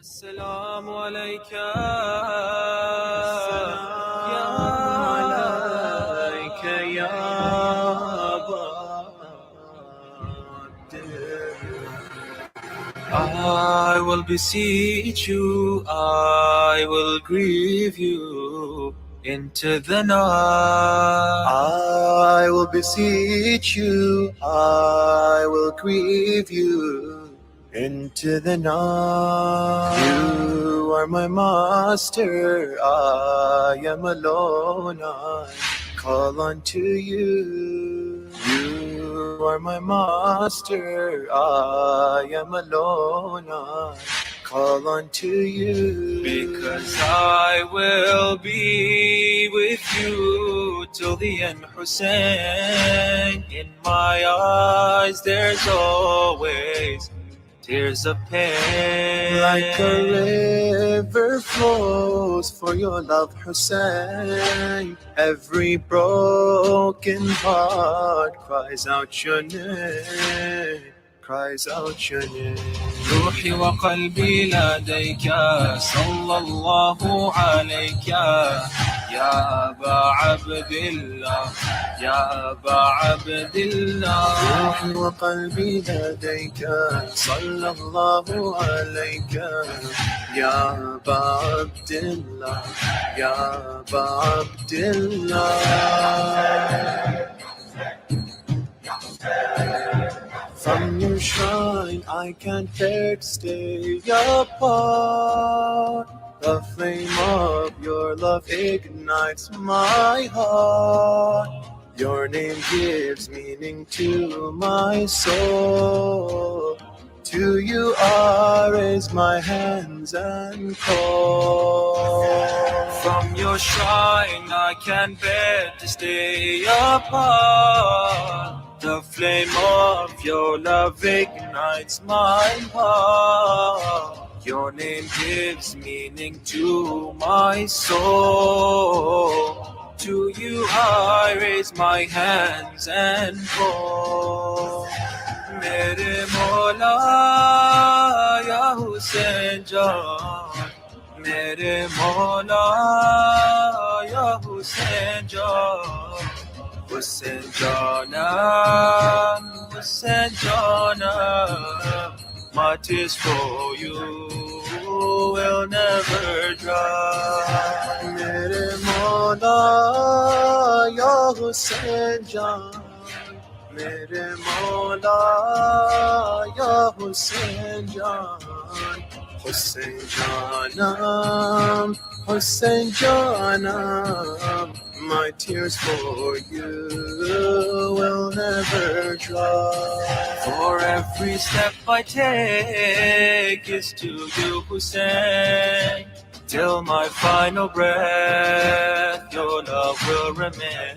السلام عليك يا أبا I will beseech you, I will grieve you into the night. I will beseech you, I will grieve you into the night. You are my master, I am alone, I call unto you. You are my master, I am alone, I call unto you. Because I will be with you till the end, Hussein. In my eyes there's always tears of pain. Like a river flows for your love, Hussein. Every broken heart cries out your name, cries out your name. روحي وقلبي لديك صلى الله عليك يا أبا عبد الله يا أبا عبد الله. روحي وقلبي لديك صلى الله عليك يا أبا عبد الله يا أبا عبد الله. From your shrine I can't bear to stay apart. The flame of your love ignites my heart. Your name gives meaning to my soul. To you I raise my hands and call. From your shrine I can't bear to stay apart. The flame of your love ignites my heart. Your name gives meaning to my soul. To you I raise my hands and call. Mere Mola ya Hussain Jaan, Mere Mola ya Hussain Jaan. Hussain Janam, Hussain Janam, my tears for you will never dry. Mere Mola ya Hussain Jaan, Mere Mola ya Hussain Jaan. Hussain Janam, Hussain Janam, my tears for you will never dry. For every step I take is to you, Hussein. Till my final breath, your love will remain.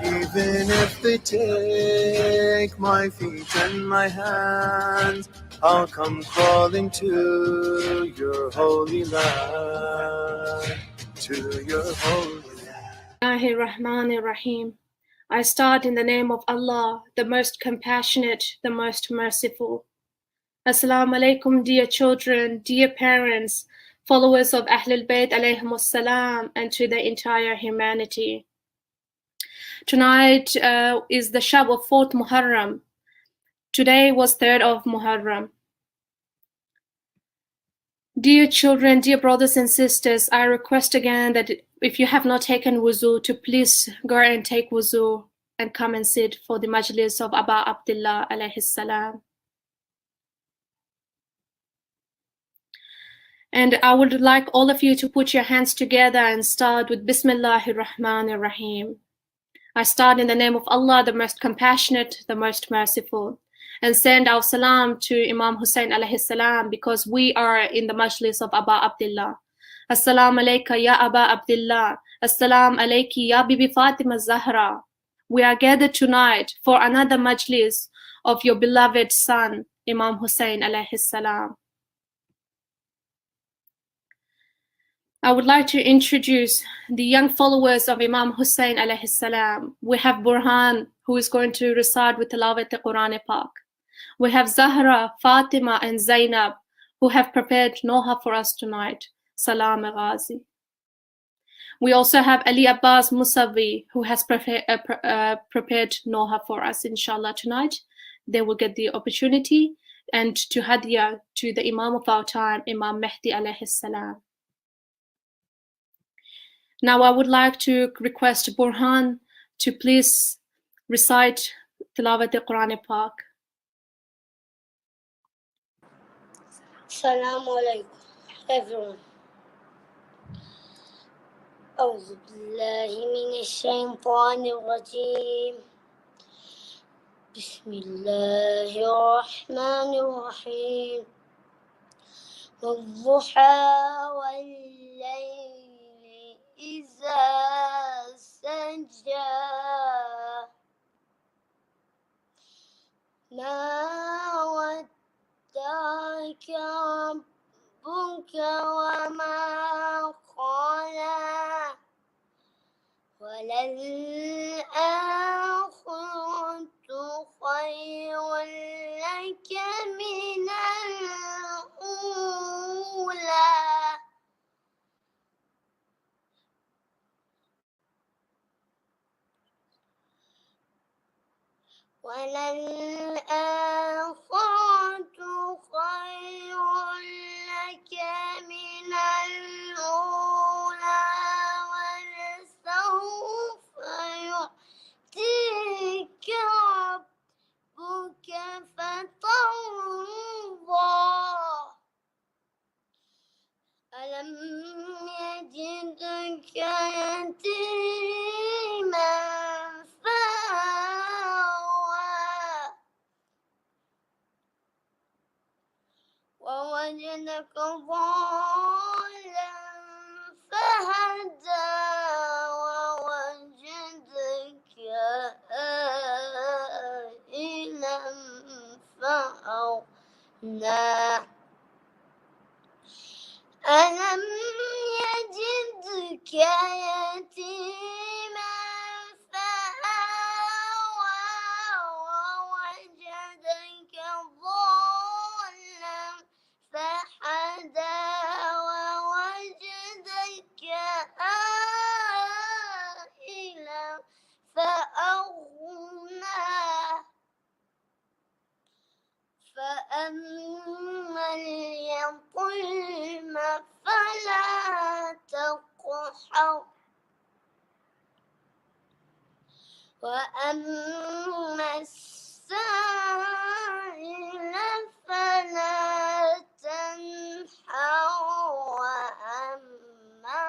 Even if they take my feet and my hands, I'll come crawling to your holy land, to your holy land. Bismillahirrahmanirrahim. I start in the name of Allah, the most compassionate, the most merciful. Assalamu alaikum, dear children, dear parents, followers of Ahlul Bayt alayhimus salam, and to the entire humanity. Tonight is the Shab of 4th Muharram. Today was 3rd of Muharram. Dear children, dear brothers and sisters, I request again that if you have not taken wuzu, to please go and take wuzu and come and sit for the Majlis of Aba Abdullah alayhi salam. And I would like all of you to put your hands together and start with Bismillahirrahmanirrahim. I start in the name of Allah, the most compassionate, the most merciful, and send our salam to Imam Hussain alayhi salam, because we are in the Majlis of Aba Abdullah. Assalamu alayka ya Aba Abdullah. Assalamu alayki ya Bibi Fatima Zahra. We are gathered tonight for another Majlis of your beloved son, Imam Hussain alayhi salam. I would like to introduce the young followers of Imam Hussain alayhi salam. We have Burhan, who is going to recite with Tilawat al-Quran Pak. We have Zahra, Fatima, and Zainab, who have prepared Noha for us tonight. Salam Ghazi. We also have Ali Abbas Musavi, who has prepared Noha for us, inshallah, tonight. They will get the opportunity and to Hadiya to the Imam of our time, Imam Mehdi alayhi salam. Now I would like to request Burhan to please recite Tilawat al-Quran Pak. Assalamu alaikum, everyone. أعوذ بالله من الشيطان الرجيم. بسم الله الرحمن الرحيم. والضحى والليل إذا سجى ما ودعك ربك وما قلى وللآخرة خير لك من الأولى وللآخرة خير لك من الأولى ولسوف يعطيك ربك فترضى ألم يجدك يتيما ووجدك ضالا فهدى ووجدك عائلا فأغنى ألم يجدك يتيما فآوى ووجدك ضالا فهدى ووجدك عائلا فأغنى فأما اليتيم فلا تقهر وأما السائل فلا تنحر وأما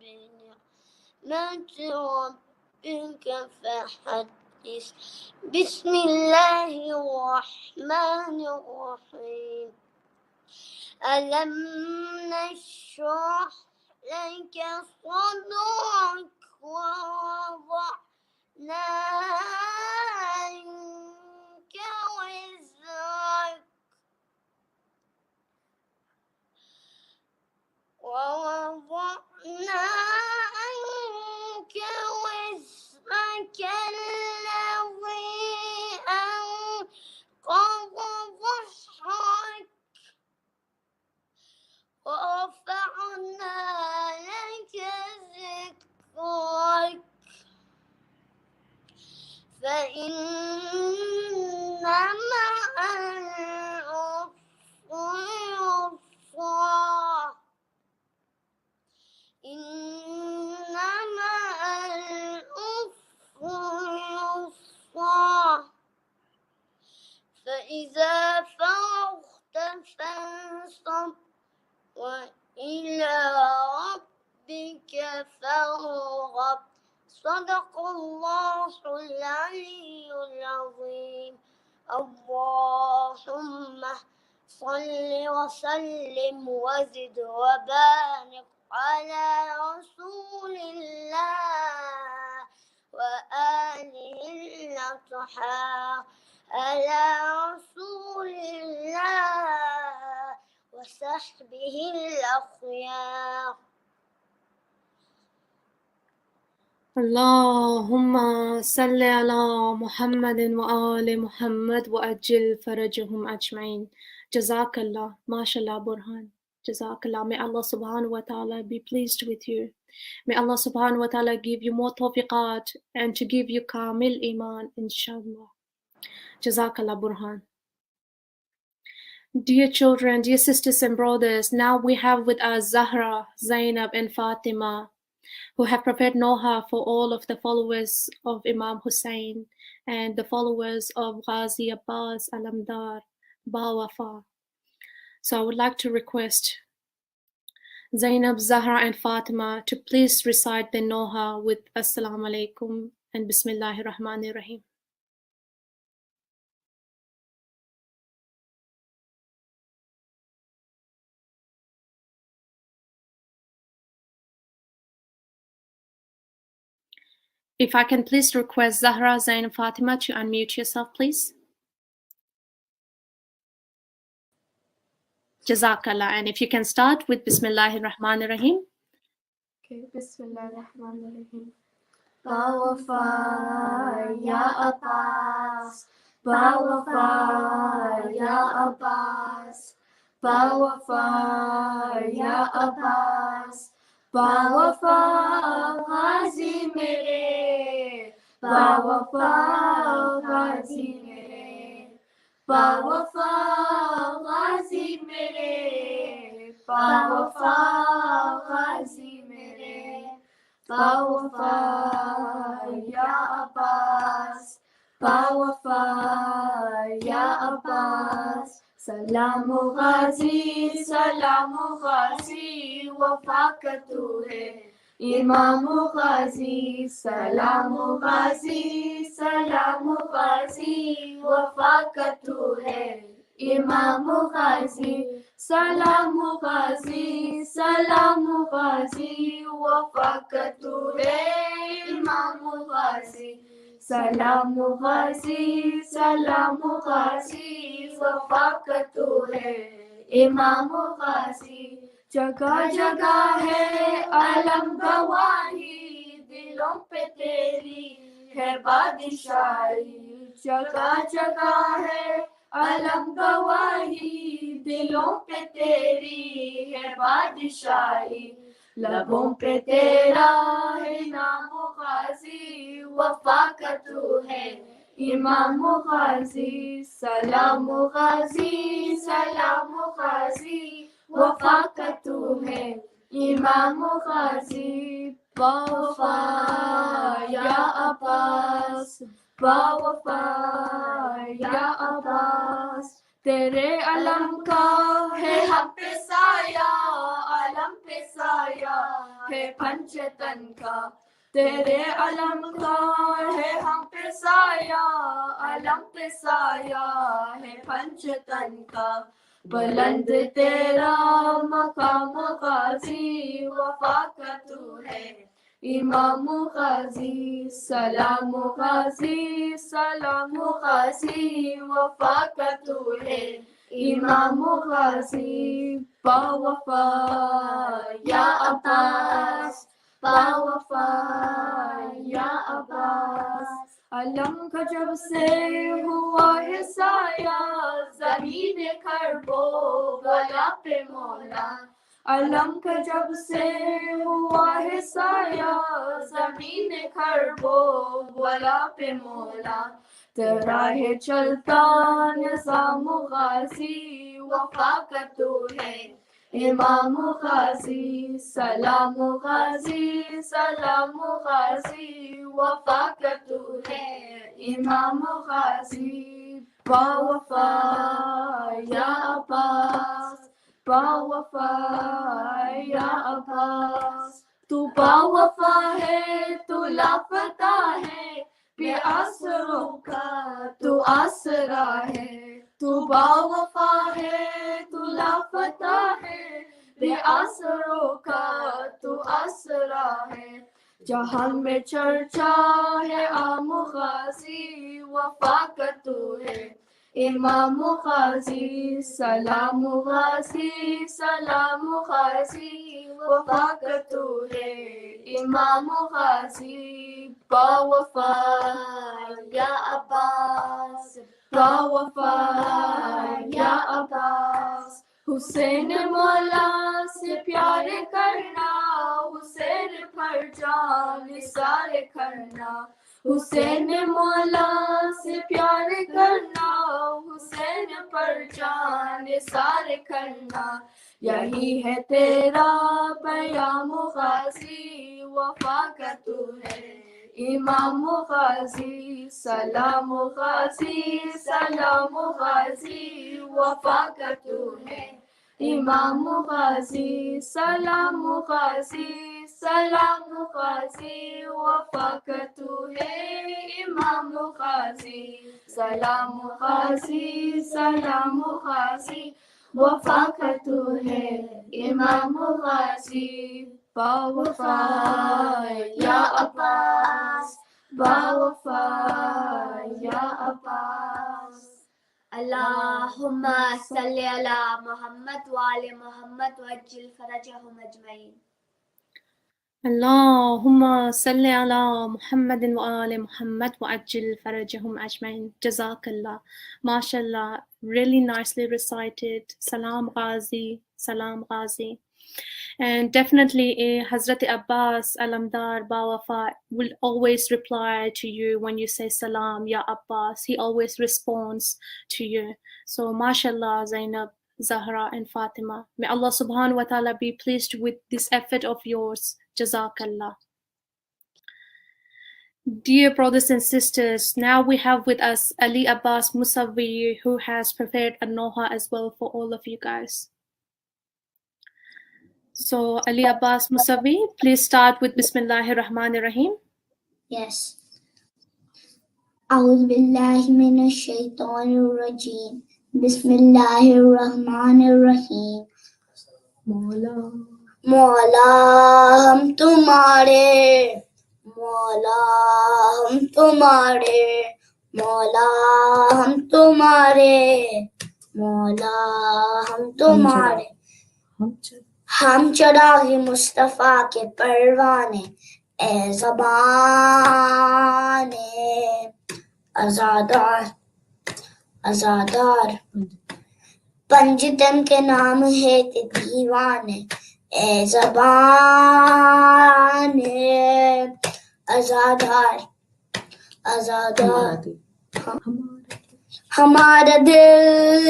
بنعمة ربك فحدث. بسم الله الرحمن الرحيم. ألم نشرح لك صدرك ووضعنا عنك وزرك الذي أنقض ظهرك ورفعنا لك ذكرك فإن مع العسر يسرا إن مع العسر يسرا فإذا فرغت فانصب وإلى ربك فارغب. صدق الله العلي العظيم. اللهم صل وسلم وزد وبارك على رسول الله وآله الأطهار على رسول الله وصحبه الأخيار. اللهم صل على محمد وآل محمد وأجل فرجهم أجمعين. Jazakallah, mashallah Burhan. Jazakallah. May Allah subhanahu wa ta'ala be pleased with you. May Allah subhanahu wa ta'ala give you more tawfiqat and to give you kamil iman, inshallah. Jazakallah Burhan. Dear children, dear sisters and brothers, now we have with us Zahra, Zainab and Fatima, who have prepared Noha for all of the followers of Imam Hussain and the followers of Ghazi Abbas Alamdar Bawafa. So I would like to request Zainab, Zahra and Fatima to please recite the Noha with Assalamu alaikum and Bismillahir Rahmanir Rahim. If I can please request Zahra, Zainab, Fatima to unmute yourself, please. Jazakallah. And if you can start with Bismillahir Rahmanir Rahim. Okay, Bismillahir Rahmanir Rahim. Bawafa ya Abbas, Bawafa ya Abbas, Bawafa ya Abbas, Bawafa Ghazi mere, Bawafa Ghazi mere, Bawafa Ghazi mere, Bawafa Ghazi mere, Bawafa ya Abbas, Bawafa ya Abbas. Salamu Ghazi, Salamu Ghazi, wafa ka tu hai Imam Ghazi. Salamu Ghazi, Salamu Ghazi, wafa ka tu hai Imam Ghazi. Salamu Ghazi, Salamu Ghazi, wafa ka tu hai Imam Ghazi. Salamu Ghazi, Salamu Ghazi, wafa ka tu hai Imam Ghazi. जगह जगह है अलम गवाही, दिलों पे तेरी है बादशाही. जगह जगह है अलम गवाही, दिलों पे तेरी है बादशाही. लबों पे तेरा है नाम गाजी, वफा का तू है इमाम गाजी. सलाम गाजी, सलाम गाजी, वफा का तू है इमाम गाजी. बावफा या अब्बास, बावफा या अब्बास. तेरे अलम का है हम पे साया, अलम पे साया है पंचतन का. तेरे अलम का है हम पे साया, अलम पे साया है पंचतन का. बुलंद तेरा मकाम गाजी, वफा का तू है इमाम गाजी. सलाम गाजी, सलाम गाजी, वफा का तू है इमाम गाजी. बावफा या अब्बास, बावफा या अब्बास. अलम का जब से हुआ है साया, ज़मीन खरबो गला पे मौला. अलम का जब से हुआ है साया, ज़मीन खरबो गला पे मौला. तेरा है चलता निज़ाम गाजी, वफा का तू है इमाम गाजी. सलाम गाजी, सलाम गाजी, वफा का तू है इमाम गाजी. बावफा या अब्बास, बावफा या अब्बास. तू बावफा है, तू लापता है, बेआसरों का तू आसरा है. तू बावफा है, तू लापता है, बेआसरों का तू आसरा है. जहां में चर्चा है आम गाजी, वफा का तू है इमाम गाजी. सलाम गाजी, सलाम गाजी, वफा का तू है इमाम गाजी. बावफा या अब्बास, बावफा या अब्बास. حسین مولا سے پیار کرنا، حسین پر جان نثار کرنا، حسین مولا سے پیار کرنا، حسین پر جان نثار کرنا، یہی ہے تیرا پیام غازی، وفا کا تو ہے امام غازی، سلام غازی سلام غازی، وفا کا تو ہے امام غازی، سلام غازی سلام غازی، وفا کا تو ہے امام غازی، سلام غازی سلام غازی، وفا کا تو ہے امام غازی، با وفا یا عباس، با وفا یا عباس، اللہم صلی علی محمد وآل محمد وعجل فرجہم اجمعین۔ اللهم صل على محمد وآل Muhammad وعجل فرجهم أجمعين. Jazakallah. MashaAllah. Really nicely recited. Salam Ghazi. Salam Ghazi. And definitely Hazrat Abbas Alamdar Bawafa will always reply to you when you say Salam, Ya Abbas. He always responds to you. So MashaAllah, Zainab, Zahra and Fatima. May Allah subhanahu wa ta'ala be pleased with this effort of yours. Jazakallah. Dear brothers and sisters, now we have with us Ali Abbas Musawi, who has prepared a Noha as well for all of you guys. So Ali Abbas Musawi, please start with Bismillahir Rahmanir Rahim. Yes. أعوذ بالله من الشيطان الرجيم بسم الله الرحمن الرحيم مولا ہم تمہارے، مولا ہم تمہارے، مولا ہم تمہارے، مولا ہم تمہارے، ہم چراغ مصطفیٰ کے پروانے، اے زبان ازادار، ازادار پنجتن کے نام ہے تے دیوانے، اے زبان ازادار، ازادار ہمارا دل،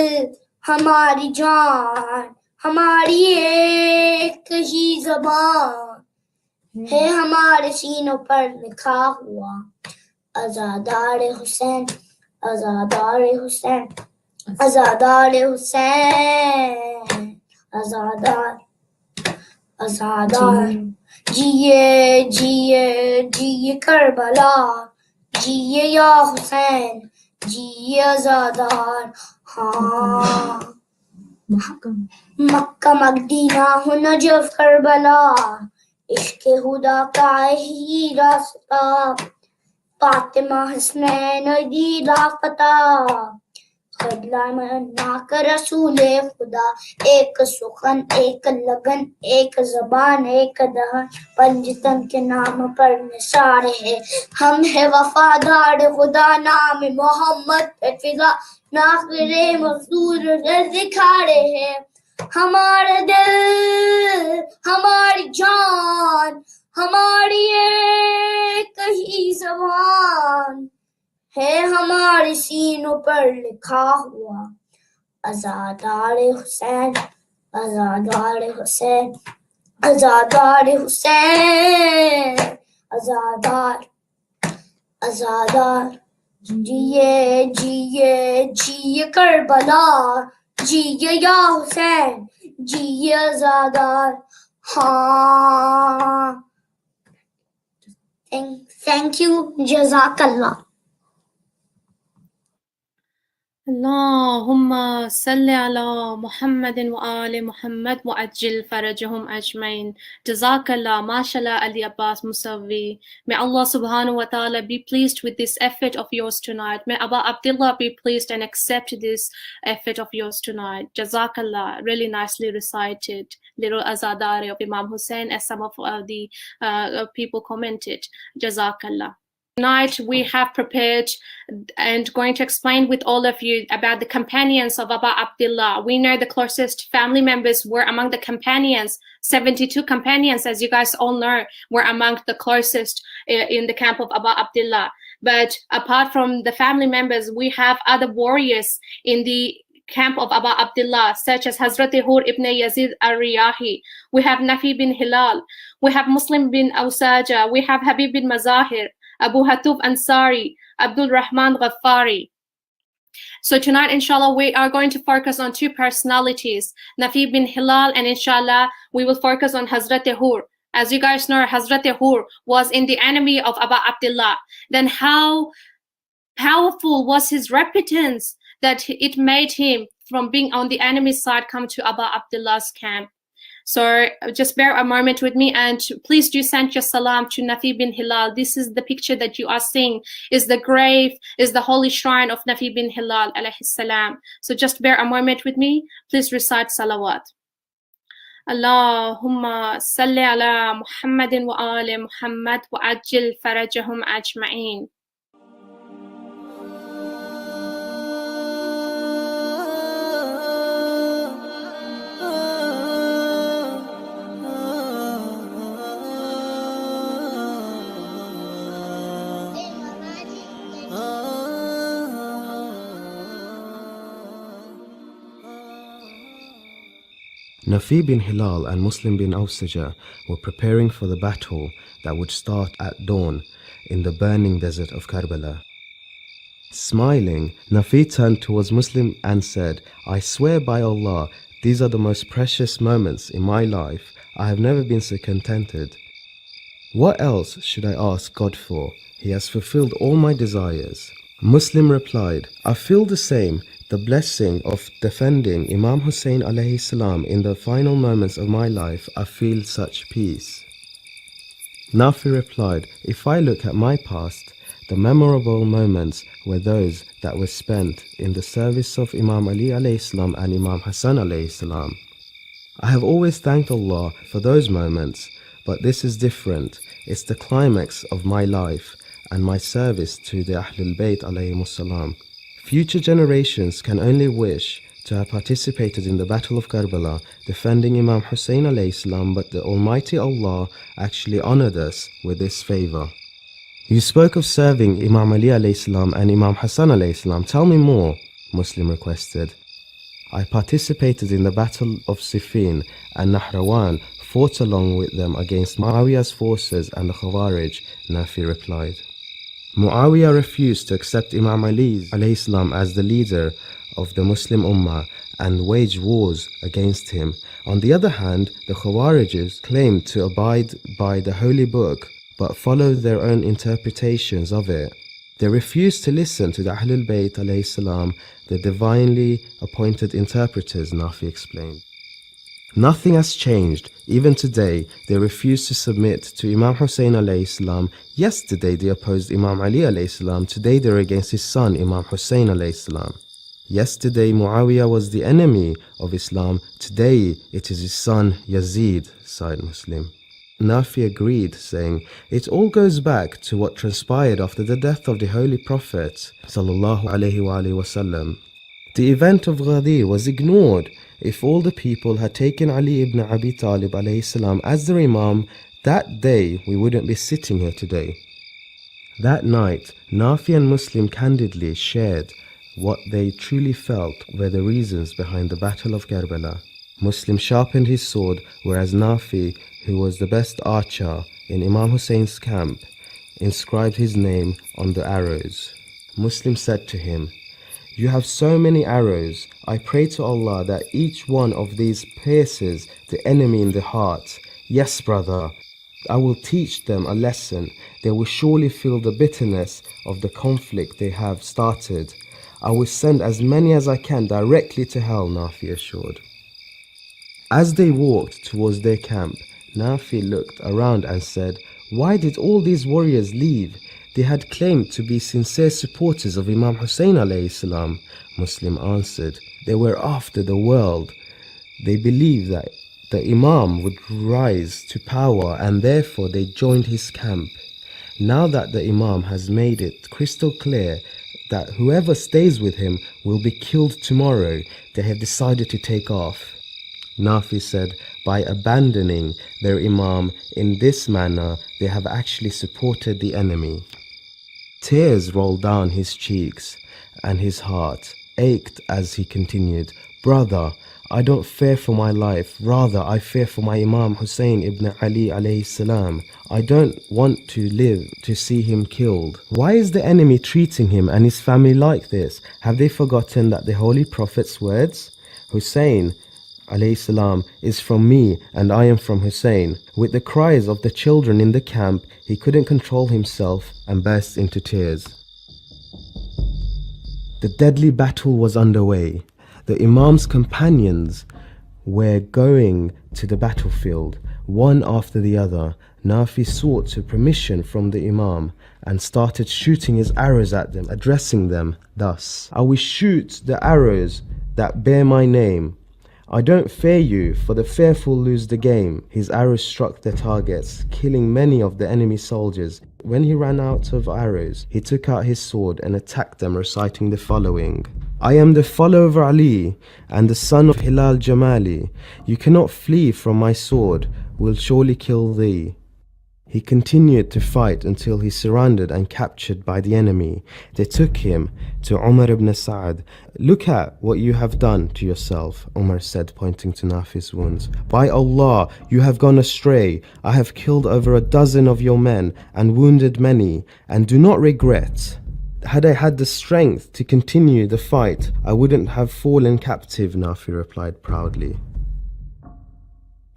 ہماری جان، ہماری ایک ہی زبان ہے، ہمارے سینوں پر لکھا ہوا، ازادار حسین، ازادار حسین، ازادار حسین، ازادار، ازادار جیے جیے جیے کربلا، جیے یا حسین، جیے ازادار، ہاں مکہ مدینہ ہو نجف کربلا، عشق خدا کا ہی راستہ، فاطمہ حسنین علی لاپتہ، خدلہ کا رسول خدا، ایک سخن ایک لگن ایک زبان ایک دہن، پنجتن کے نام پر نثار ہے، ہم ہے وفادار خدا، نام محمد پہ فضا، ناخر مزدور دکھاڑے ہیں، ہمارا دل، ہماری جان، ہماری ایک ہی زبان ہے، ہمارے سینوں پر لکھا ہوا، ازادار حسین، ازادار حسین، ازادار حسین، ازادار، ازادار جیے جیے جیے کربلا، جیے یا حسین، جیے ازادار، ہاں thank you جزاک Allahumma salli ala Muhammadin wa ali Muhammad wa ajil farajahum ajmain. Jazakallah, mashallah Ali Abbas Musawi. May Allah subhanahu wa ta'ala be pleased with this effort of yours tonight. May Abba Abdullah be pleased and accept this effort of yours tonight. Jazakallah, really nicely recited. Little Azadari of Imam Hussain, as some of the people commented. Jazakallah. Tonight we have prepared and going to explain with all of you about the companions of Abu Abdullah. We know the closest family members were among the companions. 72 companions, as you guys all know, were among the closest in the camp of Abu Abdullah. But apart from the family members, we have other warriors in the camp of Abu Abdullah, such as Hazrat Hur ibn Yazid al-Riyahi. We have Nafi bin Hilal. We have Muslim bin Awsaja. We have Habib bin Mazahir, Abu Hatuf Ansari, Abdul Rahman Ghaffari. So tonight, inshallah, we are going to focus on two personalities, Nafi bin Hilal, and inshallah, we will focus on Hazrat Hur. As you guys know, Hazrat Hur was in the enemy of Abu Abdullah. Then how powerful was his repentance that it made him from being on the enemy side come to Abu Abdullah's camp. So just bear a moment with me, and please do send your salam to Nafi bin Hilal. This is the picture that you are seeing, is the grave, is the holy shrine of Nafi bin Hilal alayhi salam. So just bear a moment with me. Please recite salawat. Allahumma salli ala Muhammadin wa ali Muhammad wa ajil farajahum ajma'in. Nafi bin Hilal and Muslim bin Awsaja were preparing for the battle that would start at dawn in the burning desert of Karbala. Smiling, Nafi turned towards Muslim and said, "I swear by Allah, these are the most precious moments in my life. I have never been so contented. What else should I ask God for? He has fulfilled all my desires." Muslim replied, "I feel the same. The blessing of defending Imam Hussain alayhi salam in the final moments of my life, I feel such peace." Nafi replied, "If I look at my past, the memorable moments were those that were spent in the service of Imam Ali alayhi salam and Imam Hassan alayhi salam. I have always thanked Allah for those moments, but this is different. It's the climax of my life and my service to the Ahlul Bayt alayhimus salam. Future generations can only wish to have participated in the Battle of Karbala, defending Imam Hussain alayhi salam, but the Almighty Allah actually honored us with this favor." "You spoke of serving Imam Ali alayhi salam and Imam Hassan alayhi salam. Tell me more," Muslim requested. "I participated in the Battle of Siffin and Nahrawan, fought along with them against Muawiyah's forces and the Khawarij," Nafi replied. Muawiyah refused to accept Imam Ali alayhi salam as the leader of the Muslim Ummah and waged wars against him. On the other hand, the Khawarijis claimed to abide by the Holy Book but followed their own interpretations of it. They refused to listen to the Ahlul Bayt alayhi salam, the divinely appointed interpreters, Nafi explained. Nothing has changed. Even today, they refuse to submit to Imam Hussain alayhi salam. Yesterday, they opposed Imam Ali alayhi salam. Today, they're against his son, Imam Hussain alayhi salam. Yesterday, Muawiyah was the enemy of Islam. Today, it is his son, Yazid, sighed Muslim. Nafi agreed, saying, "It all goes back to what transpired after the death of the Holy Prophet sallallahu alaihi wasallam. The event of Ghadir was ignored. If all the people had taken Ali ibn Abi Talib alayhi salam as their Imam, that day we wouldn't be sitting here today." That night, Nafi and Muslim candidly shared what they truly felt were the reasons behind the Battle of Karbala. Muslim sharpened his sword, whereas Nafi, who was the best archer in Imam Hussein's camp, inscribed his name on the arrows. Muslim said to him, "You have so many arrows. I pray to Allah that each one of these pierces the enemy in the heart. Yes, brother, I will teach them a lesson. They will surely feel the bitterness of the conflict they have started. I will send as many as I can directly to hell," Nafi assured. As they walked towards their camp, Nafi looked around and said, "Why did all these warriors leave? They had claimed to be sincere supporters of Imam Hussain alayhi salam." Muslim answered, "They were after the world. They believed that the Imam would rise to power and therefore they joined his camp. Now that the Imam has made it crystal clear that whoever stays with him will be killed tomorrow, they have decided to take off. Nafi said, by abandoning their Imam in this manner, they have actually supported the enemy. Tears rolled down his cheeks, and his heart ached as he continued, Brother, I don't fear for my life, rather I fear for my Imam Hussain ibn Ali alayhi salam. I don't want to live to see him killed. Why is the enemy treating him and his family like this? Have they forgotten that the Holy Prophet's words? Hussain alayhi salam is from me and I am from Hussain. With the cries of the children in the camp, he couldn't control himself and burst into tears. The deadly battle was underway. The Imam's companions were going to the battlefield, one after the other. Nafi sought permission from the Imam and started shooting his arrows at them, addressing them thus, I will shoot the arrows that bear my name. I don't fear you, for the fearful lose the game. His arrows struck their targets, killing many of the enemy soldiers. When he ran out of arrows, he took out his sword and attacked them, reciting the following. I am the follower of Ali and the son of Hilal Jamali. You cannot flee from my sword, will surely kill thee. He continued to fight until he surrounded and captured by the enemy. They took him to Umar ibn Sa'd. Look at what you have done to yourself, Umar said, pointing to Nafi's wounds. By Allah, you have gone astray. I have killed over 12 of your men and wounded many, and do not regret. Had I had the strength to continue the fight, I wouldn't have fallen captive, Nafi replied proudly.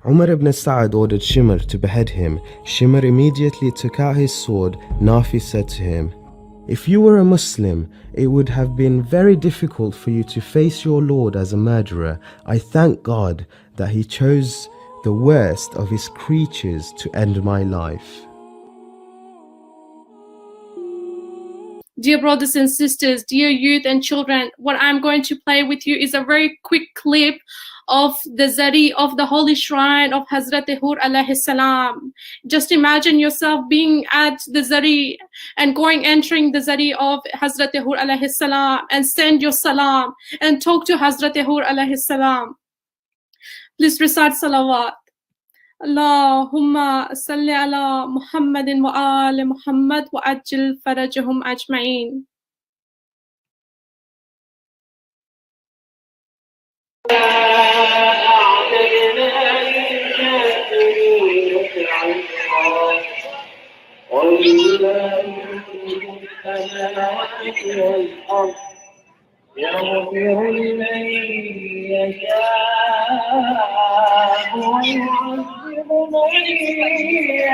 Umar ibn Sa'd ordered Shimr to behead him. Shimr immediately took out his sword. Nafi said to him, if you were a Muslim, it would have been very difficult for you to face your Lord as a murderer. I thank God that He chose the worst of His creatures to end my life. Dear brothers and sisters, dear youth and children, what I'm going to play with you is a very quick clip of the zari of the holy shrine of Hazrat Hur alayhi salam. Just imagine yourself being at the zari and entering the zari of Hazrat Hur alayhi salam and send your salam and talk to Hazrat Hur alayhi salam. Please recite salawat. Allahumma salli ala Muhammadin wa ali Muhammad wa ajil farajahum ajma'in. يغفر لمن يشاء ويعذب من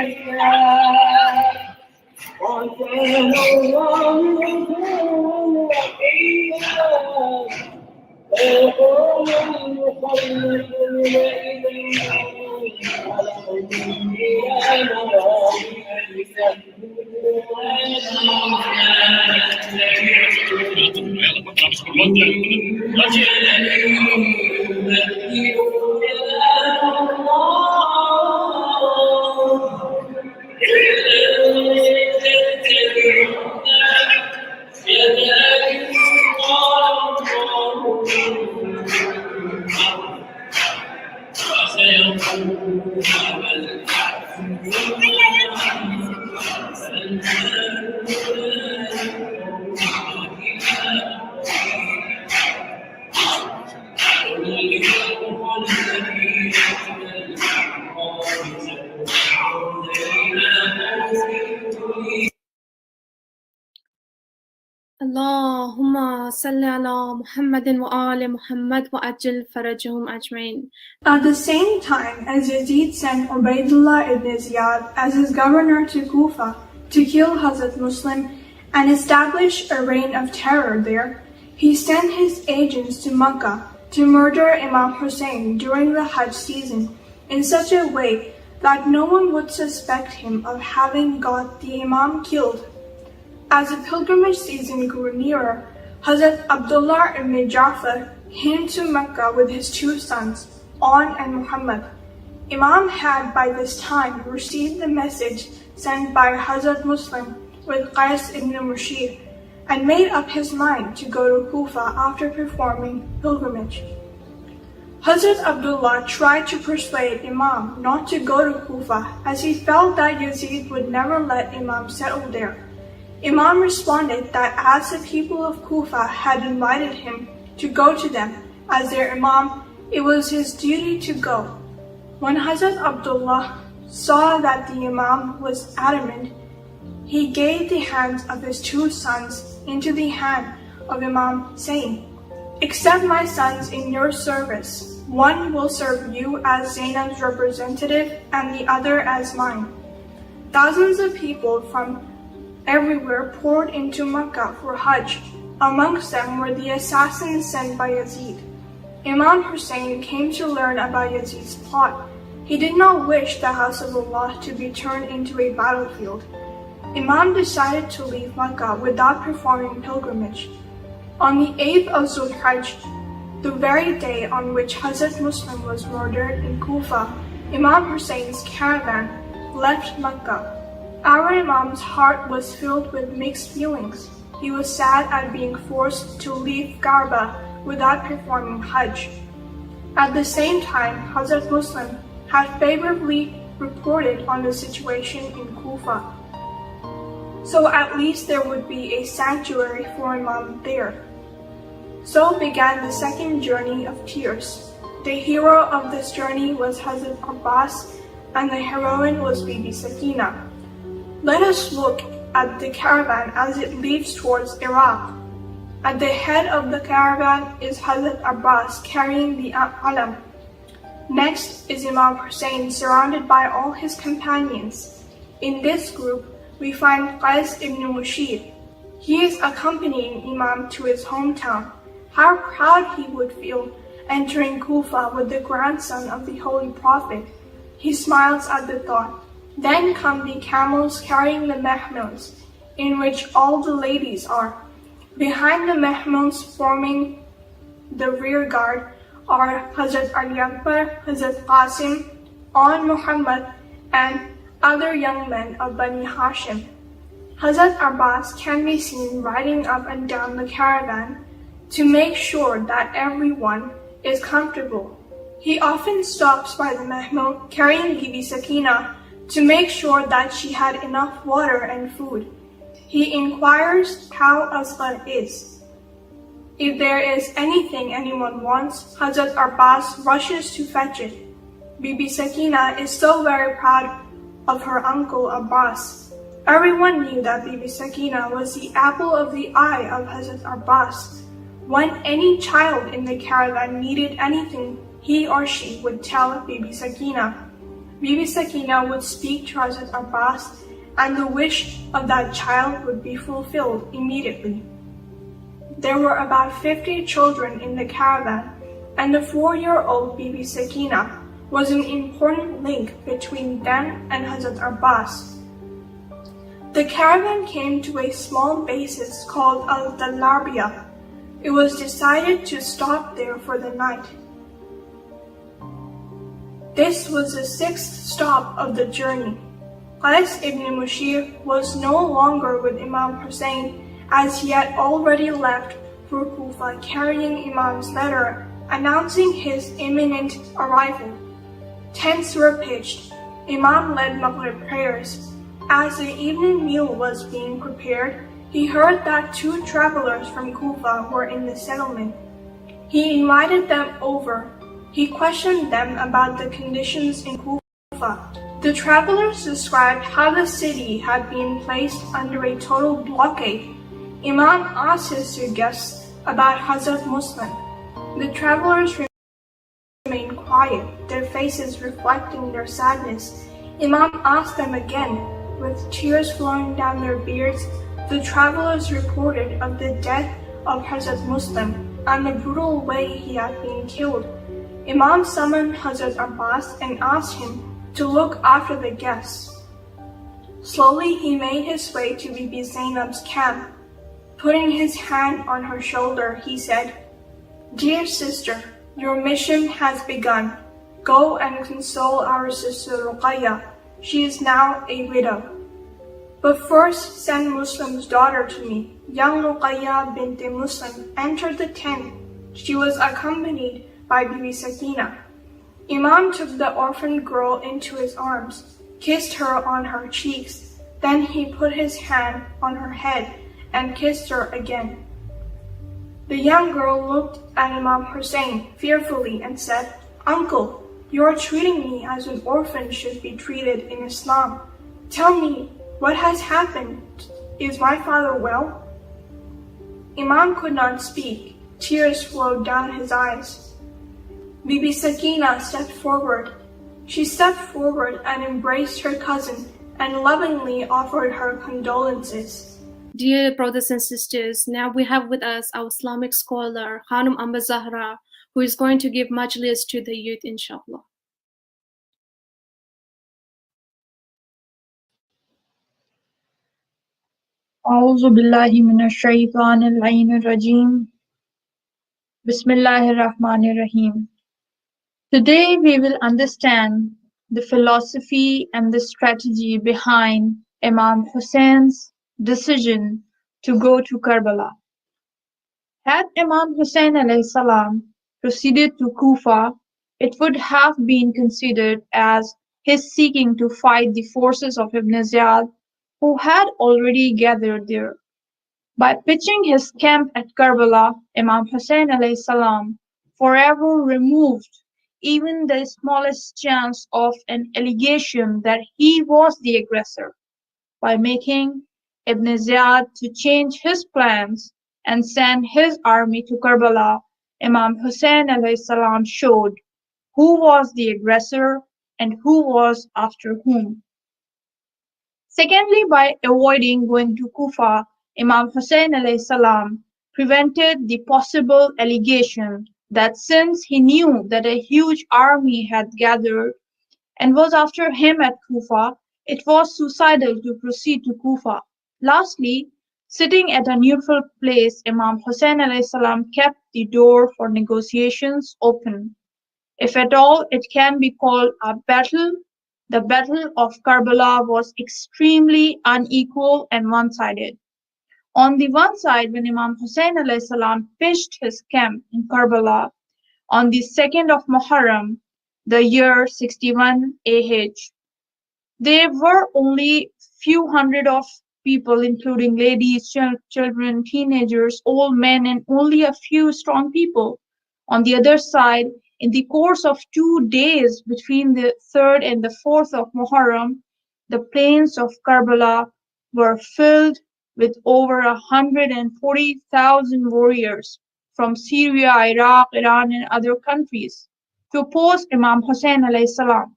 يشاء وكان الله غفورا رحيما ويقول المخلف إليه ولهم فيها Allahumma salli ala Muhammadin wa ali Muhammad wa ajil farajahum ajma'in. At the same time as Yazid sent Ubaidullah ibn Ziyad as his governor to Kufa to kill Hazrat Muslim and establish a reign of terror there, he sent his agents to Makkah to murder Imam Hussain during the Hajj season in such a way that no one would suspect him of having got the Imam killed. As the pilgrimage season grew nearer, Hazrat Abdullah ibn Ja'far came to Mecca with his 2 sons, An and Muhammad. Imam had by this time received the message sent by Hazrat Muslim with Qais ibn Mushir, and made up his mind to go to Kufa after performing pilgrimage. Hazrat Abdullah tried to persuade Imam not to go to Kufa as he felt that Yazid would never let Imam settle there. Imam responded that as the people of Kufa had invited him to go to them as their Imam, it was his duty to go. When Hazrat Abdullah saw that the Imam was adamant, he gave the hands of his two sons into the hand of Imam, saying, "Accept my sons in your service. One will serve you as Zainab's representative and the other as mine." Thousands of people from everywhere poured into Mecca for Hajj. Amongst them were the assassins sent by Yazid. Imam Hussain came to learn about Yazid's plot. He did not wish the house of Allah to be turned into a battlefield. Imam decided to leave Mecca without performing pilgrimage. On the 8th of Zulhijjah, the very day on which Hazrat Muslim was murdered in Kufa, Imam Hussein's caravan left Mecca. Our Imam's heart was filled with mixed feelings. He was sad at being forced to leave Karbala without performing Hajj. At the same time, Hazrat Muslim had favorably reported on the situation in Kufa. So at least there would be a sanctuary for Imam there. So began the second journey of tears. The hero of this journey was Hazrat Abbas and the heroine was Bibi Sakina. Let us look at the caravan as it leaves towards Iraq. At the head of the caravan is Hazrat Abbas carrying the alam. Next is Imam Hussain surrounded by all his companions. In this group, we find Qais ibn Mushir. He is accompanying Imam to his hometown. How proud he would feel entering Kufa with the grandson of the Holy Prophet. He smiles at the thought. Then come the camels carrying the mehmels, in which all the ladies are. Behind the mehmels forming the rear guard are Hazrat Ali Akbar, Hazrat Qasim, An Muhammad, and other young men of Bani Hashim. Hazrat Abbas can be seen riding up and down the caravan to make sure that everyone is comfortable. He often stops by the mehmel carrying Bibi Sakina to make sure that she had enough water and food. He inquires how Asghar is. If there is anything anyone wants, Hazrat Abbas rushes to fetch it. Bibi Sakina is so very proud of her uncle Abbas. Everyone knew that Bibi Sakina was the apple of the eye of Hazrat Abbas. When any child in the caravan needed anything, he or she would tell Bibi Sakina. Bibi Sakina would speak to Hazrat Abbas and the wish of that child would be fulfilled immediately. There were about 50 children in the caravan, and the 4-year-old Bibi Sakina was an important link between them and Hazrat Abbas. The caravan came to a small basis called Al-Dalabiya. It was decided to stop there for the night. This was the 6th stop of the journey. Qais ibn Mushir was no longer with Imam Hussain as he had already left for Kufa carrying Imam's letter announcing his imminent arrival. Tents were pitched. Imam led Maghrib prayers. As the evening meal was being prepared, he heard that 2 travelers from Kufa were in the settlement. He invited them over. He questioned them about the conditions in Kufa. The travelers described how the city had been placed under a total blockade. Imam asked his 2 guests about Hazrat Muslim. The travelers remained quiet, their faces reflecting their sadness. Imam asked them again, with tears flowing down their beards. The travelers reported of the death of Hazrat Muslim and the brutal way he had been killed. Imam summoned Hazrat Abbas and asked him to look after the guests. Slowly he made his way to Bibi Zainab's camp. Putting his hand on her shoulder, he said, "Dear sister, your mission has begun. Go and console our sister Ruqayya. She is now a widow." But first send Muslim's daughter to me. Young Ruqayya bint Muslim entered the tent. She was accompanied by Bibi Sakina. Imam took the orphaned girl into his arms, kissed her on her cheeks. Then he put his hand on her head and kissed her again. The young girl looked at Imam Hussain fearfully and said, "Uncle, you are treating me as an orphan should be treated in Islam. Tell me, what has happened? Is my father well?" Imam could not speak. Tears flowed down his eyes. Bibi Sakina stepped forward. She stepped forward and embraced her cousin and lovingly offered her condolences. Dear brothers and sisters, now we have with us our Islamic scholar, Khanum Amba Zahra, who is going to give Majlis to the youth, inshallah. أعوذ بالله من الشيطان اللعين الرجيم بسم الله الرحمن الرحيم. Today we will understand the philosophy and the strategy behind Imam Hussein's decision to go to Karbala. Had Imam Hussain alayhi salam proceeded to Kufa, it would have been considered as his seeking to fight the forces of Ibn Ziyad, who had already gathered there. By pitching his camp at Karbala, Imam Hussain alayhi salam forever removed even the smallest chance of an allegation that he was the aggressor. By making Ibn Ziyad to change his plans and send his army to Karbala, Imam Hussain alayhi salam showed who was the aggressor and who was after whom. Secondly, by avoiding going to Kufa, Imam Hussain alayhi salam prevented the possible allegation that since he knew that a huge army had gathered and was after him at Kufa, it was suicidal to proceed to Kufa. Lastly, sitting at a neutral place, Imam Hussain alayhi salam kept the door for negotiations open. If at all it can be called a battle, the Battle of Karbala was extremely unequal and one-sided. On the one side, when Imam Hussain alayhi salam pitched his camp in Karbala on the 2nd of Muharram, the year 61 AH, there were only few hundred of people, including ladies, children, teenagers, old men, and only a few strong people. On the other side, in the course of 2 days between the 3rd and the 4th of Muharram, the plains of Karbala were filled with over 140,000 warriors from Syria, Iraq, Iran, and other countries to oppose Imam Hussain alayhi salam.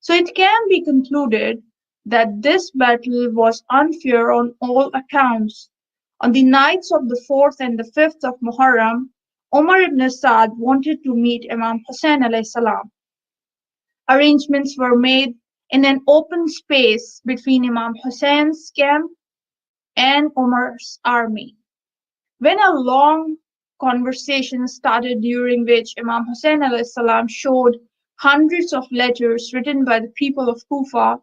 So it can be concluded that this battle was unfair on all accounts. On the nights of the 4th and the 5th of Muharram, Umar ibn Saad wanted to meet Imam Hussain alayhi salam. Arrangements were made in an open space between Imam Hussein's camp and Umar's army. When a long conversation started, during which Imam Hussain alayhi salam showed hundreds of letters written by the people of Kufa,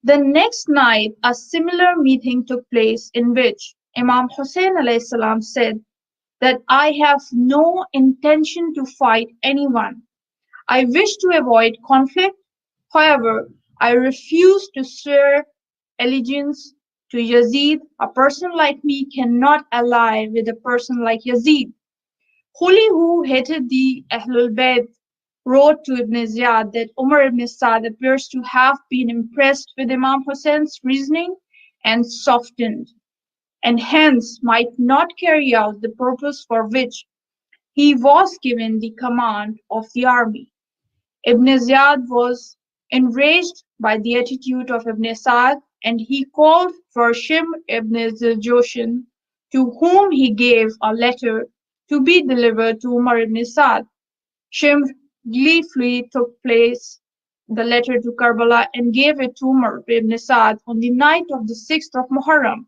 the next night a similar meeting took place in which Imam Hussain alayhi salam said that I have no intention to fight anyone. I wish to avoid conflict. However, I refuse to swear allegiance to Yazid. A person like me cannot ally with a person like Yazid. Khuli, who hated the Ahlul Bayt, wrote to Ibn Ziyad that Umar ibn Saad appears to have been impressed with Imam Hussein's reasoning and softened, and hence might not carry out the purpose for which he was given the command of the army. Ibn Ziyad was enraged by the attitude of Ibn Sa'd, and he called for Shimr ibn Ziljoshan, to whom he gave a letter to be delivered to Umar ibn Sa'd. Shimr gleefully took the letter to Karbala and gave it to Umar ibn Sa'd on the night of the 6th of Muharram.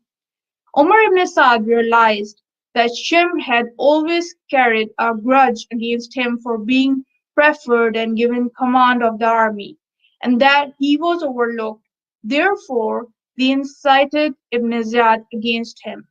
Umar ibn Sa'd realized that Shimr had always carried a grudge against him for being preferred and given command of the army, and that he was overlooked. Therefore, the incited Ibn Ziyad against him.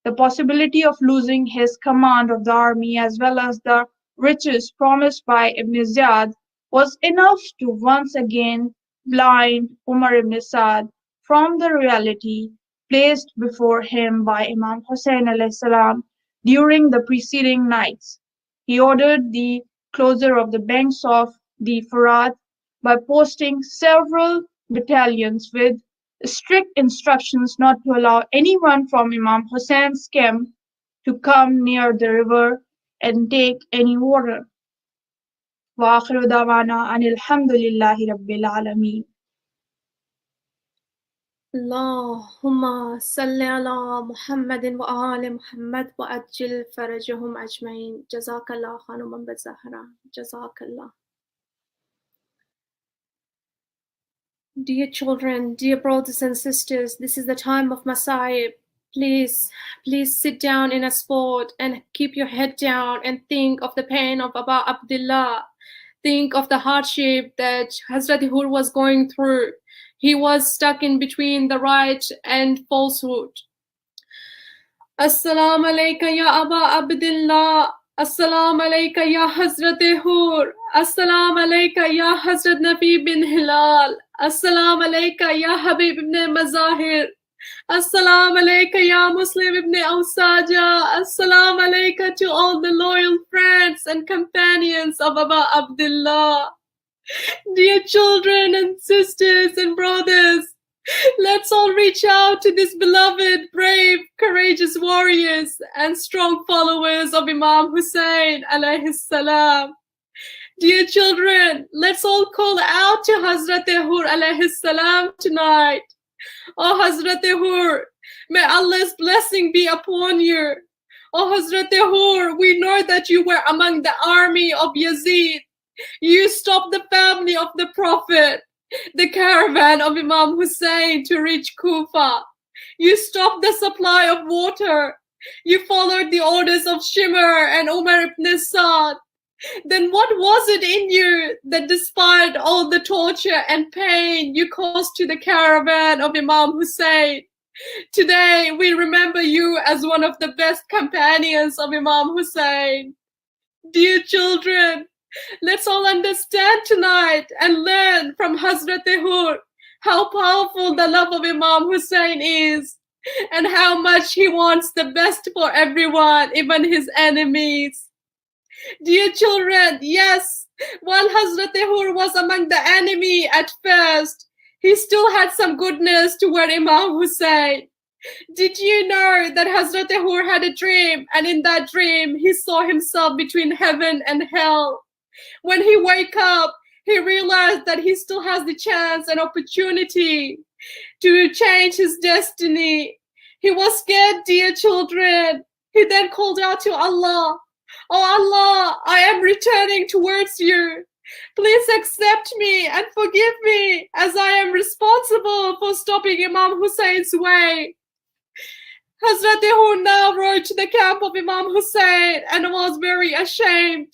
The possibility of losing his command of the army as well as the riches promised by Ibn Ziyad was enough to once again blind Umar ibn Saad from the reality placed before him by Imam Hussain alayhi during the preceding nights. He ordered the closure of the banks of the Furat by posting several battalions with strict instructions not to allow anyone from Imam Hussein's camp to come near the river and take any water. وآخر دعوانا أن الحمد لله رب العالمين. اللهم صل على محمد وآل محمد وأجل فرجهم أجمعين. جزاك الله خانم بزهرة. جزاك الله. Dear children, dear brothers and sisters, this is the time of Masa'ib. Please sit down in a spot and keep your head down and think of the pain of Aba Abdullah. Think of the hardship that Hazrat Hur was going through. He was stuck in between the right and falsehood. Assalamu alayka ya Aba Abdullah. Assalamu alayka ya Hazrat Hur. Assalamu alayka ya Hazrat Nabi bin Hilal. Assalamu alayka ya Habib ibn Mazahir. Assalamu alayka ya Muslim ibn Awsaja. Assalamu alayka to all the loyal friends and companions of Aba Abdullah. Dear children and sisters and brothers, let's all reach out to these beloved, brave, courageous warriors and strong followers of Imam Hussain alayhi salam. Dear children, let's all call out to Hazrat Hur alayhi salam tonight. Oh Hazrat Hur, may Allah's blessing be upon you. Oh Hazrat Hur, we know that you were among the army of Yazid. You stopped the family of the Prophet, the caravan of Imam Hussain to reach Kufa. You stopped the supply of water. You followed the orders of Shimr and Umar ibn Saad. Then what was it in you that despite all the torture and pain you caused to the caravan of Imam Hussain? Today we remember you as one of the best companions of Imam Hussain. Dear children, let's all understand tonight and learn from Hazrat Hur how powerful the love of Imam Hussain is and how much he wants the best for everyone, even his enemies. Dear children, yes, while Hazrat Hur was among the enemy at first, he still had some goodness toward Imam Hussain. Did you know that Hazrat Hur had a dream, and in that dream he saw himself between heaven and hell? When he woke up, he realized that he still has the chance and opportunity to change his destiny. He was scared, dear children. He then called out to Allah, "Oh Allah, I am returning towards you. Please accept me and forgive me as I am responsible for stopping Imam Hussein's way." Hazrat Hur now rode to the camp of Imam Hussain and was very ashamed.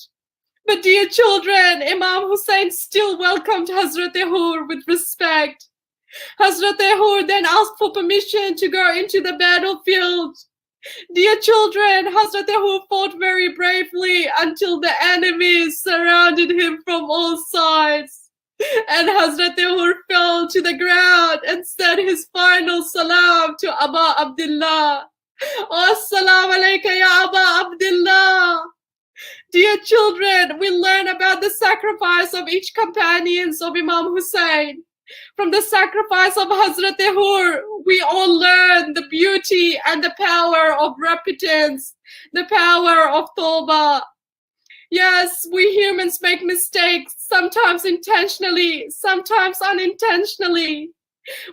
But dear children, Imam Hussain still welcomed Hazrat Hur with respect. Hazrat Hur then asked for permission to go into the battlefield. Dear children, Hazrat Hur fought very bravely until the enemies surrounded him from all sides. And Hazrat Hur fell to the ground and said his final salam to Aba Abdullah. Assalamu alayka ya Aba Abdullah. Dear children, we learn about the sacrifice of each companion of Imam Hussain. From the sacrifice of Hazrat Hur, we all learn the beauty and the power of repentance, the power of Tawbah. Yes, we humans make mistakes, sometimes intentionally, sometimes unintentionally.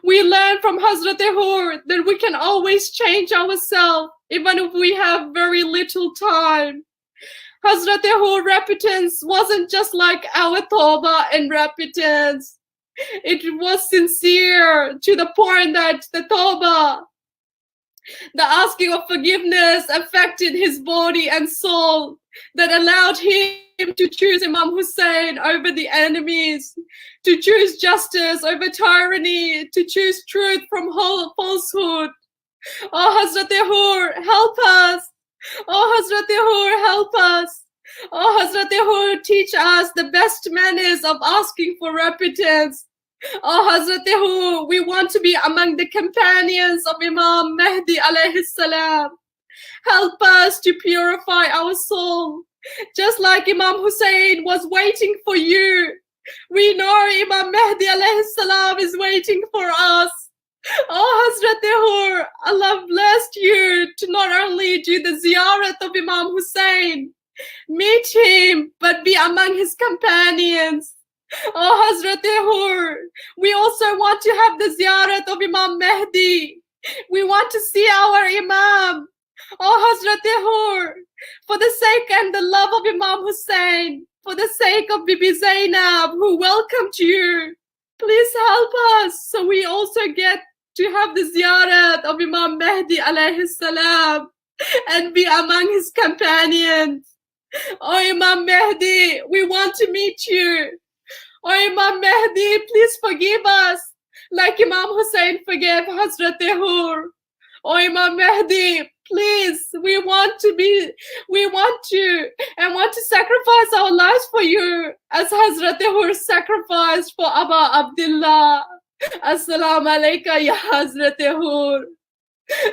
We learn from Hazrat Hur that we can always change ourselves, even if we have very little time. Hazrat Hur repentance wasn't just like our Tawbah and repentance. It was sincere to the point that the Tawbah, the asking of forgiveness, affected his body and soul. that allowed him to choose Imam Hussain over the enemies, to choose justice over tyranny, to choose truth from falsehood. Oh Hazrat Hur, help us. Oh Hazrat Hur, help us. Oh Hazrat Hur, teach us the best manners of asking for repentance. Oh Hazrat Hur, we want to be among the companions of Imam Mehdi alayhi salam. Help us to purify our soul, just like Imam Hussain was waiting for you. We know Imam Mehdi alayhi salam is waiting for us. Oh Hazrat Hur, Allah blessed you to not only do the ziyarat of Imam Hussain, meet him, but be among his companions. Oh Hazrat Hur, we also want to have the ziyarat of Imam Mehdi. We want to see our Imam. Oh Hazrat Hur, for the sake and the love of Imam Hussain, for the sake of Bibi Zainab who welcomed you, please help us so we also get to have the ziyarat of Imam Mehdi alayhi salam and be among his companions. Oh Imam Mehdi, we want to meet you. Oh Imam Mehdi, please forgive us like Imam Hussain forgave Hazrat Hur. Oh Imam Mehdi, please, we want to sacrifice our lives for you as Hazrat Hur sacrificed for Aba Abdullah. Assalamu alayka ya Hazrat Hur.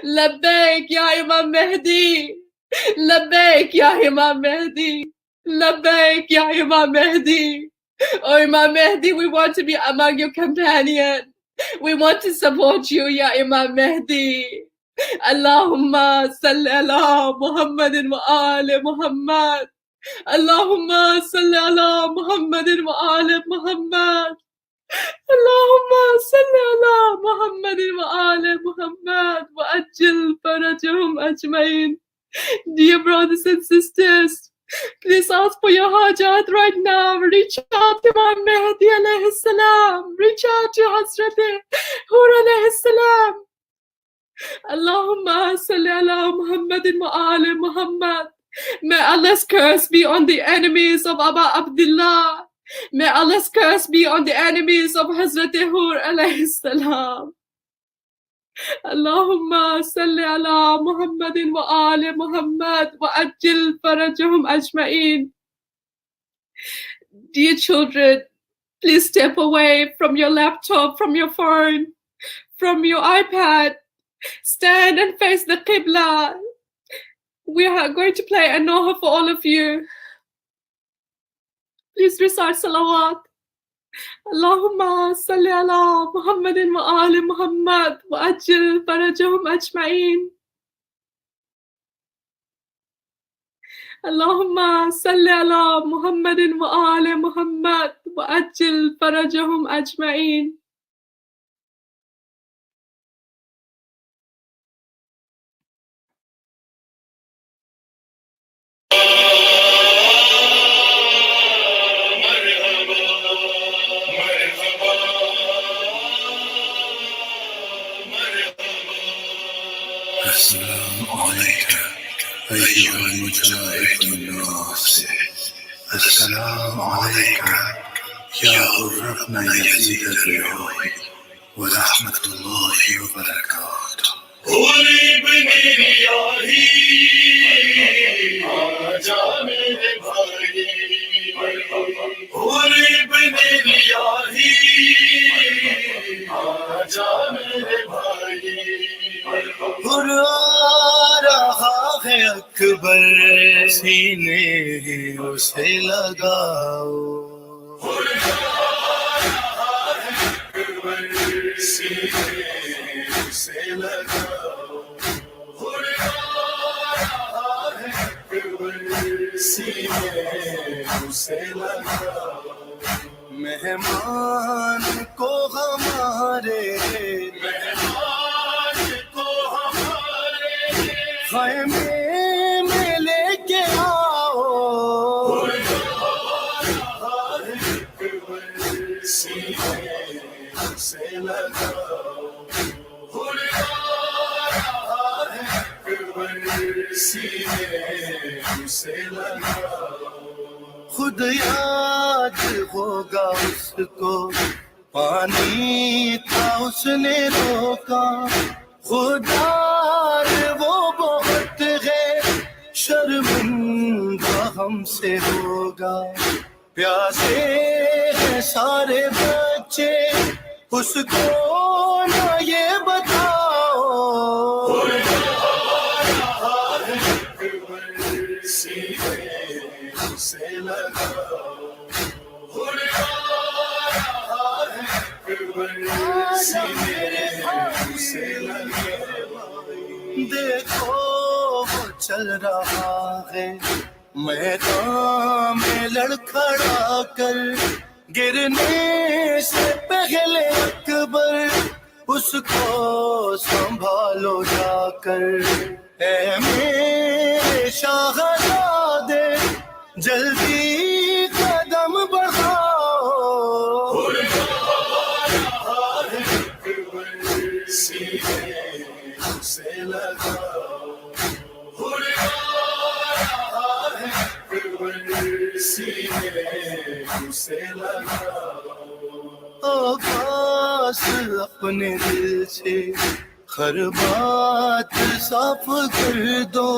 Labbaik ya Imam Mehdi. Labbaik ya Imam Mehdi. Labbaik ya Imam Mehdi. Oh Imam Mehdi, we want to be among your companion. We want to support you, ya Imam Mehdi. Allahumma salli ala Muhammadin wa ali Muhammad. Allahumma salli ala Muhammadin wa ali Muhammad. Allahumma salli ala Muhammadin wa ali Muhammad wa ajil farajahum ajmain. Dear brothers and sisters, please ask for your hajat right now. Reach out to Imam Mehdi alayhi salam. Reach out to Hazrat Hur alayhi salam. Allahumma salli ala Muhammadin wa ali Muhammad. May Allah's curse be on the enemies of Aba Abdullah. May Allah's curse be on the enemies of Hazrat Hur alayhi salam. Allahumma salli ala Muhammadin wa ali Muhammad wa ajil farajahum ajma'in. Dear children, please step away from your laptop, from your phone, from your iPad. Stand and face the Qibla. We are going to play a noha for all of you. Please recite salawat. Allahumma salli ala Muhammadin wa ali Muhammad wa ajil farajahum ajma'in. Allahumma salli ala Muhammadin wa ali Muhammad wa ajil farajahum ajma'in. السلام عليك أيها المجاهد الناصح. السلام عليك يا الرحمن يزيد الرعاي ورحمة الله وبركاته. قريب إلهي آجا मेरे भाई. قريب إلهي آجا मेरे भाई. रहा है अकबर सीने उसे लगाओ. सीने उसे लगाओ. सीने उसे लगाओ. मेहमान को हमारे खैमे में लेके आओ. सीने से लगाओ. सीने اسے لگاؤ. خود یاد ہوگا اس کو پانی تھا اس نے روکا. خدا وہ بہت ہے شرمندہ ہم سے ہوگا. پیاسے ہیں سارے بچے اس کو نہ یہ بتاؤ. سینے سے لگاؤ. دیکھو وہ چل رہا ہے میدان میں لڑکھڑا کر. گرنے سے پہلے اکبر اس کو سنبھالو جا کر. اے میرے شاہزادے جلدی قدم بڑھاؤ. سینے سے لگاؤ. سینے سے لگاؤ. آغاز اپنے دل سے ہر بات صاف کر دو.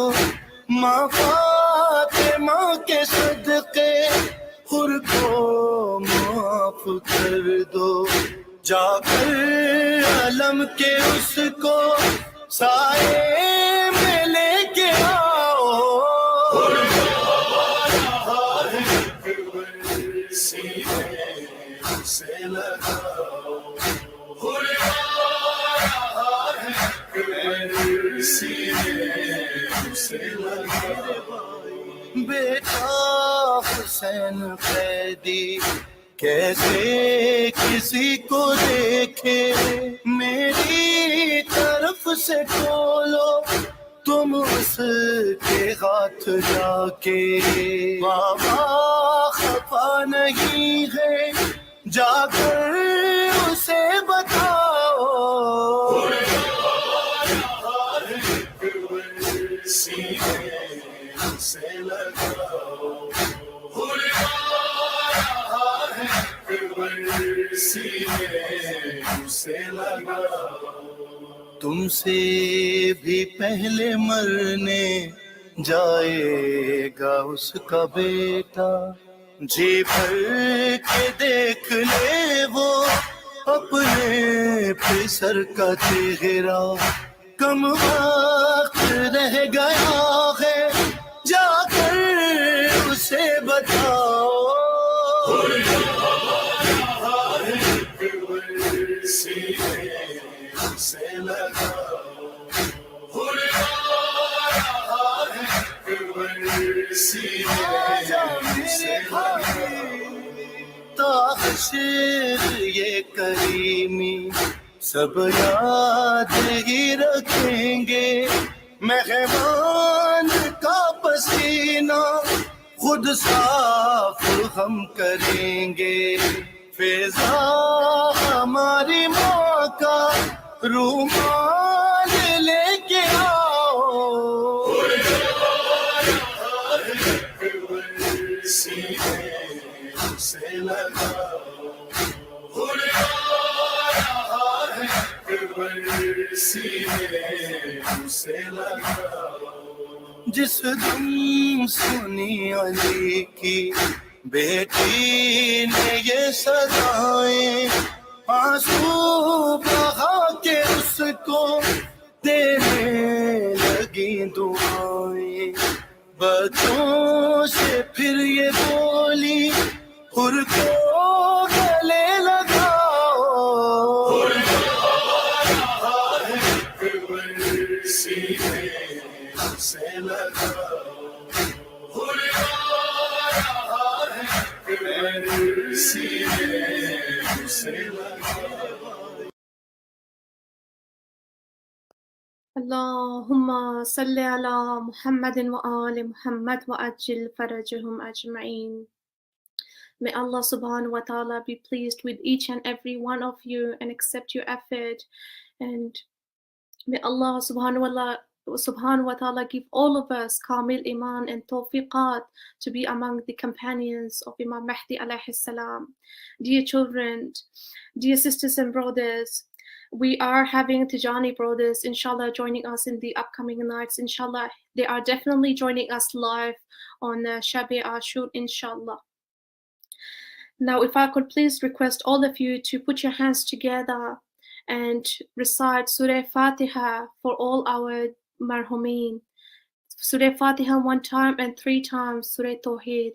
ماں فاطمہ کے صدقے خور کو معاف کر دو. جا کر علم کے اس کو سائے میں لے کے آؤ. سینے سے لگاؤ. سینے سے لگاؤ. بیٹا حسین قیدی کیسے کسی کو دیکھے. میری طرف سے کھولو تم اس کے ہاتھ جا کے. بابا خفا نہیں ہے جا کر اسے بتاؤ. سینے سے لگاؤ. سینے سے لگاؤ. تم سے بھی پہلے مرنے جائے گا اس کا بیٹا. جی بھر کے دیکھ لے وہ اپنے پسر کا چہرہ. کم وقت رہ گیا ہے جا کر اسے بتاؤ. سینے سے لگاؤ. سینے سے لگاؤ. تاحشر یہ کریمی سب یاد ہی رکھیں گے. مہمان کا پسینہ خود صاف ہم کریں گے. فیضا ہماری ماں کا رومال لے کے آؤ. سینے سے لگاؤ. سینے سے لگاؤ. جس دن سنی علی کی بیٹی نے یہ سدائیں آنسو بہا کے اس کو دینے لگی دعائیں. بچوں سے پھر یہ بولی خور کو گلے لگاؤ. سینے سے لگاؤ. سینے سے لگاؤ. اللہم صلی علی محمد وآل محمد وعجل فرجہم اجمعین. May Allah subhanahu wa ta'ala be pleased with each and every one of you and accept your effort. And may Allah subhanahu wa Subhanahu wa ta'ala give all of us kamil iman and tawfiqat to be among the companions of Imam Mahdi alayhi salam. Dear children, dear sisters and brothers, we are having Tijani brothers, inshallah, joining us in the upcoming nights, inshallah. They are definitely joining us live on Shabi Ashur, inshallah. Now, if I could please request all of you to put your hands together and recite Surah Fatiha for all our marhumin. Surah Fatiha 1 time and 3 times Surah Tawheed.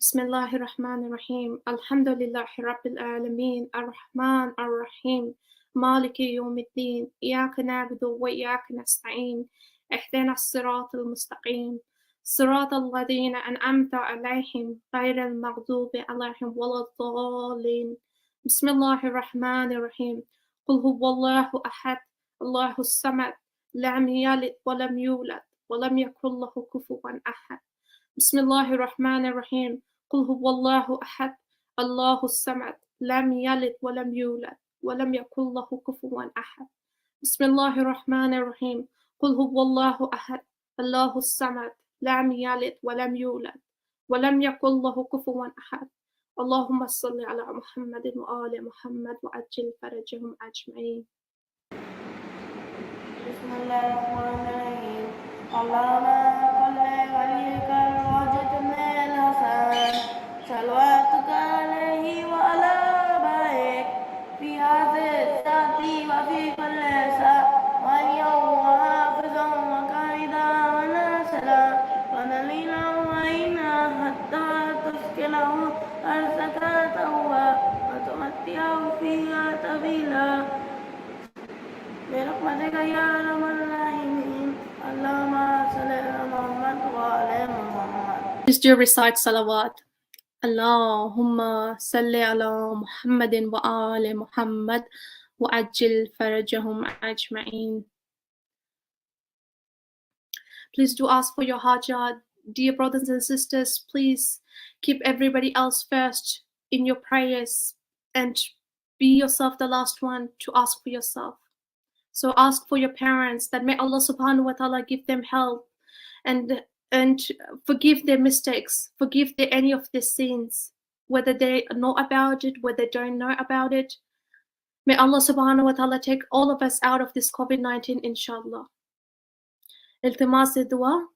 Bismillahir Rahmanir Rahim. Alhamdulillahi Rabbil Alameen. Ar-Rahman Ar-Rahim. Maliki Yawmiddin. Iyaka na'budu wa iyaka nasta'in. Ihdina as-siratal mustaqim. صراط الذين أنعمت عليهم غير المغضوب عليهم ولا الضالين. بسم الله الرحمن الرحيم. قل هو الله أحد الله الصمد لم يلد ولم يولد ولم يكن له كفوا أحد. بسم الله الرحمن الرحيم. قل هو الله أحد الله الصمد لم يلد ولم يولد ولم يكن له كفوا أحد. بسم الله الرحمن الرحيم. قل هو الله أحد الله الصمد لم يلد ولم يولد ولم يكن له كفوا أحد. اللهم صل على محمد وآل محمد وعجل فرجهم أجمعين. بسم الله الرحمن الرحيم. اللهم كل وليك الوجد من الحسن صلواتك عليه وعلى آبائك في هذه الساعة وفي كل ساعة واليوم حافظا وقائدا وناصرا ونليلا وعينا حتى تسكنه أرضك توا وتمتعه فيها طويلا برحمتك يا أرحم الراحمين. اللهم صل على محمد وعلى محمد. Please do recite salawat. Allahumma salli ala Muhammadin wa ali Muhammad wa ajil farajahum ajma'in. Please do ask for your hajat. Dear brothers and sisters, please keep everybody else first in your prayers and be yourself the last one to ask for yourself. So ask for your parents that may Allah subhanahu wa ta'ala give them help and forgive their mistakes, forgive any of their sins, whether they know about it, whether they don't know about it. May Allah subhanahu wa ta'ala take all of us out of this COVID-19, inshallah. Iltimas dua.